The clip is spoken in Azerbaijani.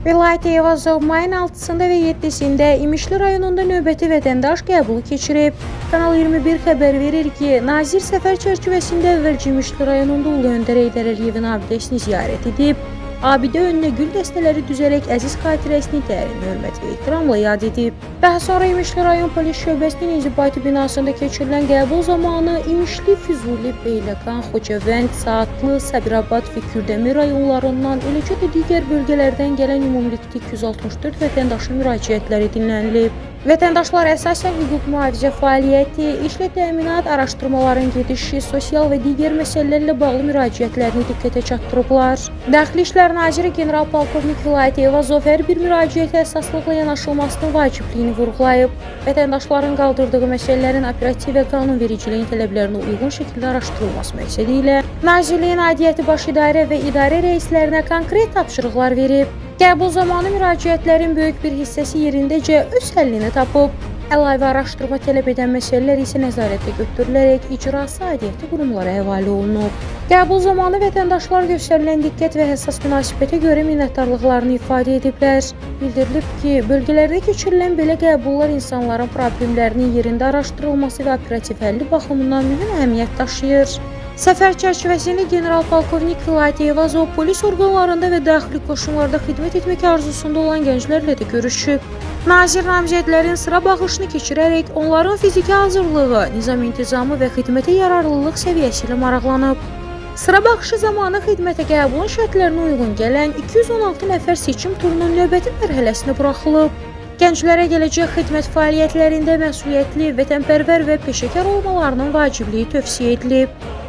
Vilayət Eyvazov mayın 6-sında və 7-sində İmişli rayonunda növbəti vətəndaş qəbulu keçirib. Kanal 21 xəbər verir ki, nazir səfər çərçivəsində əvvəlcə İmişli rayonunda Ulu Öndər Heydər Əliyevin abidəsini ziyarət edib. Abidə önünə gül dəstələri düzərək əziz xatirəsini dərin hörmət və ehtiramla yad edib. Daha sonra İmişli rayon polis şöbəsinin inzibati binasında keçirilən qəbul zamanı İmişli, Füzuli, Beyləqan, Xocavənd, Saatlı, Səbirabad və Kürdəmir rayonlarından, eləcə də digər bölgələrdən gələn ümumilikdə 264 vətəndaşın müraciətləri dinlənilib. Vətəndaşlar əsasən hüquq mühafizə fəaliyyəti, işlə təminat, araşdırmaların gedişi, sosial və digər məsələlərlə bağlı müraciətlərini diqqətə çatdırıblar. Daxili İşlər Naziri General-Polkovnik Vilayət Eyvazov hər bir müraciətə əsaslıqla yanaşılmasının vacibliyini vurğulayıb. Vətəndaşların qaldırdığı məsələlərin operativ və qanunvericiliyin tələblərinə uyğun şəkildə araşdırılması məqsədi ilə Nazirliyin Aidiyyəti Baş İdarə və İdarə rəislərinə konkret tapşırıqlar verib. Qəbul zamanı müraciətlərin böyük bir hissəsi yerindəcə öz həllini tapıb. Əlavə araşdırma tələb edən məsələlər isə nəzarətə götürülərək icrası aidiyyəti qurumlara həvalə olunub. Qəbul zamanı vətəndaşlar göstərilən diqqət və həssas münasibətə görə minnətdarlıqlarını ifadə ediblər. Bildirilib ki, bölgələrdə keçirilən belə qəbullar insanların problemlərinin yerində araşdırılması və operativ həlli baxımından mühüm əhəmiyyət daşıyır. Səfər çərçivəsində General-Polkovnik Vilayət Eyvazov polis orqanlarında və daxili qoşunlarda xidmət etmək arzusunda olan gənclərlə də görüşüb. Nazir namizədlərin sıra baxışını keçirərək onların fiziki hazırlığı, nizam-intizamı və xidmətə yararlılıq səviyyəsi ilə maraqlanıb. Sıra baxışı zamanı xidmətə qəbulun şərtlərinə uyğun gələn 216 nəfər seçim turunun növbəti mərhələsinə buraxılıb. Gənclərə gələcək xidmət fəaliyyətlərində məsuliyyətli, vətənpərvər və peşəkar olmalarının vacibliyi tövsiyə edilib.